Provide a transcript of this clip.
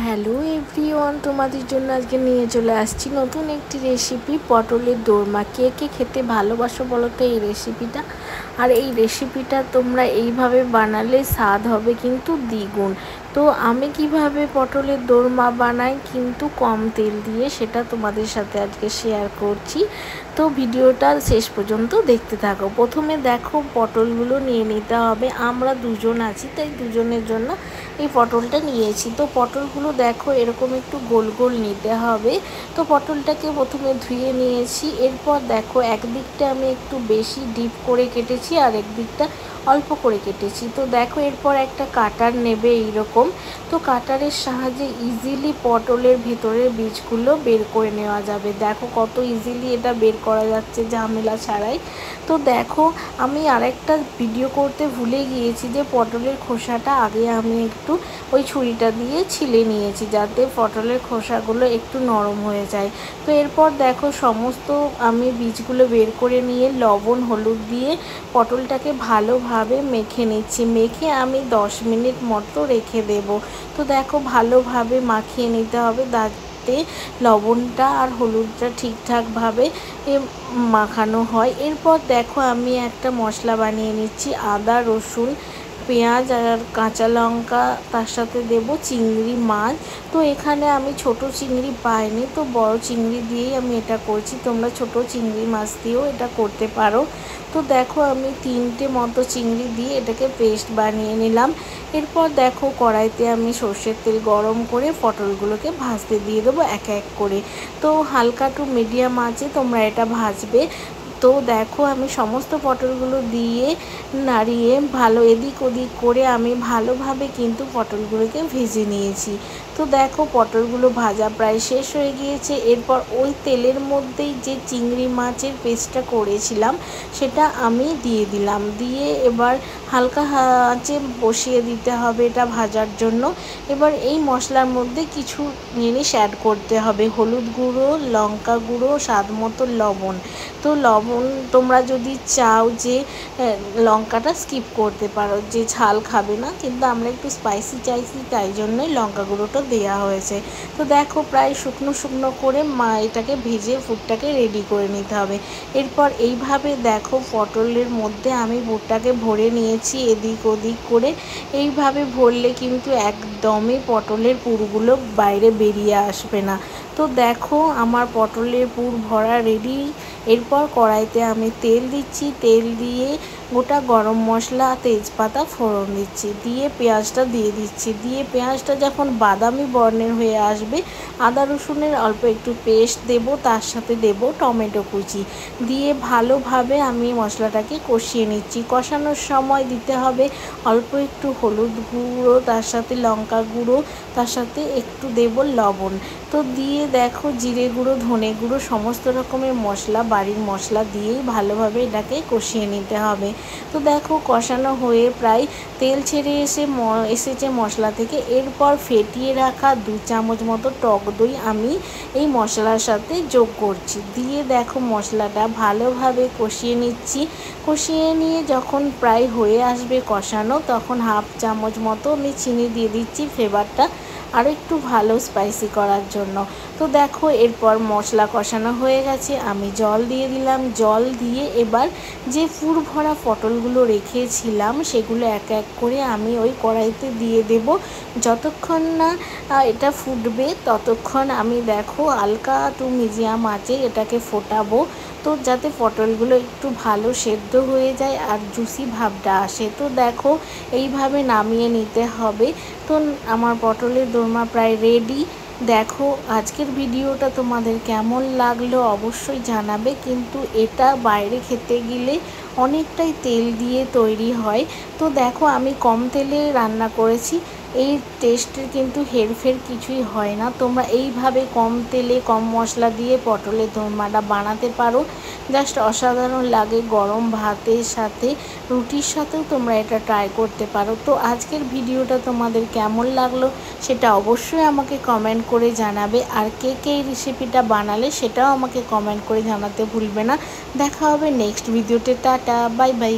Hello everyone, তোমাদের জন্য আজকে নিয়ে চলে আসছি নতুন একটি রেসিপি, পটলের দোরমা। কে কে খেতে ভালোবাসো বলো তো এই রেসিপিটা। আর এই রেসিপিটা তোমরা এইভাবে বানালে স্বাদ হবে কিন্তু দ্বিগুণ। তো আমি কিভাবে পটলের দোরমা বানাই কিন্তু কম তেল দিয়ে, সেটা তোমাদের সাথে আজকে শেয়ার করছি। তো ভিডিওটা শেষ পর্যন্ত দেখতে থাকো। প্রথমে দেখো পটলগুলো নিয়ে নিতে হবে। আমরা দুজন আছি, তাই দুজনের জন্য এই পটলটা নিয়েছি। তো পটলগুলো দেখো এরকম একটু গোল গোল নিতে হবে। তো পটলটাকে প্রথমে ধুয়ে নিয়েছি। এরপর দেখো একদিকটা আমি একটু বেশি ডিপ করে কেটেছি আর একদিকটা অল্প করে কেটেছি। তো দেখো এরপর একটা কাটার নেবে এইরকম। তো কাটারের সাহায্যে ইজিলি পটলের ভেতরের বীজগুলো বের করে নেওয়া যাবে। দেখো কত ইজিলি এটা বের করা যাচ্ছে ঝামেলা ছাড়াই। তো দেখো আমি আরেকটা ভিডিও করতে ভুলে গিয়েছি যে পটলের খোসাটা আগে আমি একটু ওই ছুরিটা দিয়ে ছিলে নিয়েছি, যাতে পটলের খোসাগুলো একটু নরম হয়ে যায়। তো এরপর দেখো সমস্ত আমি বীজগুলো বের করে নিয়ে লবণ হলুদ দিয়ে পটলটাকে ভালোভাবে মেখে নিচ্ছি। মেখে আমি 10 মিনিট মতো রেখে দেব। তো দেখো ভালোভাবে মাখিয়ে নিতে হবে যাতে লবণটা আর হলুদটা ঠিকঠাকভাবে মাখানো হয়। এরপর দেখো আমি একটা মশলা বানিয়ে নিচ্ছি। আদা রসুন পেঁয়াজ আর কাঁচা লঙ্কা, তার সাথে দেব চিংড়ি মাছ। তো এখানে আমি ছোট চিংড়ি পাইনি, তো বড় চিংড়ি দিয়েই আমি এটা করছি। তোমরা ছোট চিংড়ি মাছ দিয়েও এটা করতে পারো। তো দেখো আমি 3টে মতো চিংড়ি দিয়ে এটাকে পেস্ট বানিয়ে নিলাম। এরপর দেখো কড়াইতে আমি সর্ষের তেল গরম করে পটলগুলোকে ভাজতে দিয়ে দেবো এক এক করে। তো হালকা টু মিডিয়াম আঁচে তোমরা এটা ভাজবে। তো দেখো আমি সমস্ত পটলগুলো দিয়ে নাড়িয়ে ভালো এদিক ওদিক করে আমি ভালোভাবে কিন্তু পটলগুলোকে ভেজে নিয়েছি। তো দেখো পটলগুলো ভাজা প্রায় শেষ হয়ে গিয়েছে। এরপর ওই তেলের মধ্যেই যে চিংড়ি মাছের পেস্টটা করেছিলাম সেটা আমি দিয়ে দিলাম। দিয়ে এবার হালকা আঁচে বসিয়ে দিতে হবে এটা ভাজার জন্য। এবার এই মশলার মধ্যে কিছু জিনিস অ্যাড করতে হবে, হলুদ গুঁড়ো, লঙ্কা গুঁড়ো, স্বাদ মতো লবণ। তো লবণ তোমরা যদি চাও যে লঙ্কাটা স্কিপ করতে পারো, যে ঝাল খাবে না, কিন্তু আমরা একটু স্পাইসি চাইছি তাই জন্যই লঙ্কা গুঁড়োটা দেওয়া হয়েছে। তো দেখো প্রায় শুকনো শুকনো করে এটাকে ভেজে ফুটটাকে রেডি করে নিতে হবে। এরপর এইভাবে দেখো পটলের মধ্যে আমি পুরটাকে ভরে নিয়েছি এদিক ওদিক করে। এইভাবে ভরলে কিন্তু একদমই পটলের পুরগুলো বাইরে বেরিয়ে আসবে না। তো দেখো আমার পটলের পুর ভরা রেডি। এরপর কড়াইতে আমি তেল দিচ্ছি, তেল দিয়ে গোটা গরম মশলা তেজপাতা ফোড়ন দিচ্ছি, দিয়ে পেঁয়াজটা দিয়ে দিচ্ছি। দিয়ে পেঁয়াজটা যখন বাদামি বর্ণের হয়ে আসবে আদা রসুনের অল্প একটু পেস্ট দেব, তার সাথে দেব টমেটো কুচি। দিয়ে ভালোভাবে আমি মশলাটাকে কষিয়ে নিচ্ছি। কষানোর সময় দিতে হবে অল্প একটু হলুদ গুঁড়ো, তার সাথে লঙ্কা গুঁড়ো, তার সাথে একটু দেব লবণ। তো দিয়ে দেখো জিরে গুঁড়ো, ধনে গুঁড়ো, সমস্ত রকমের মশলা বাড়ির মশলা দিয়েই ভালোভাবে এটাকে কষিয়ে নিতে হবে। তো দেখো কষানো হয়ে প্রায় তেল ছেড়ে এসেছে মশলা থেকে। এরপর ফেটিয়ে রাখা 2 চামচ মতো টক দই আমি এই মশলার সাথে যোগ করছি। দিয়ে দেখো মশলাটা ভালোভাবে কষিয়ে নিচ্ছি। কষিয়ে নিয়ে যখন প্রায় হয়ে আসবে কষানো, তখন 1/2 চামচ মতো আমি চিনি দিয়ে দিচ্ছি ফ্লেভারটা আর একটু ভালো স্পাইসি করার জন্য। তো দেখো এরপর মশলা কষানো হয়ে গেছে, আমি জল দিয়ে দিলাম। জল দিয়ে এবার যে পুর ভরা পটলগুলো রেখেছিলাম সেগুলো এক এক করে আমি ওই কড়াইতে দিয়ে দেব। যতক্ষণ না এটা ফুটবে ততক্ষণ আমি দেখো হালকা টু মিডিয়াম আঁচে এটাকে ফোটাবো। তো যাতে পটলগুলো একটু ভালো সেদ্ধ হয়ে যায় আর জুসি ভাবটা আসে। তো দেখো এইভাবে নামিয়ে নিতে হবে। তো আমার পটলের দোরমা প্রায় রেডি। দেখো আজকের ভিডিওটা তোমাদের কেমন লাগলো অবশ্যই জানাবে। কিন্তু এটা বাইরে খেতে গেলে অনেকটাই তেল দিয়ে তৈরি হয়। তো দেখো আমি কম তেলে রান্না করেছি, এই টেস্টের কিন্তু হেরফের কিছুই হয় না। তোমরা এইভাবে কম তেলে কম মশলা দিয়ে পটলের দোরমাটা বানাতে পারো, জাস্ট অসাধারণ লাগে। গরম ভাতের সাথে, রুটির সাথেও তোমরা এটা ট্রাই করতে পারো। তো আজকের ভিডিওটা তোমাদের কেমন লাগলো সেটা অবশ্যই আমাকে কমেন্ট করে জানাবে। আর কে কে এই রেসিপিটা বানালে সেটাও আমাকে কমেন্ট করে জানাতে ভুলবে না। দেখা হবে নেক্সট ভিডিওতে। Tata, bye bye.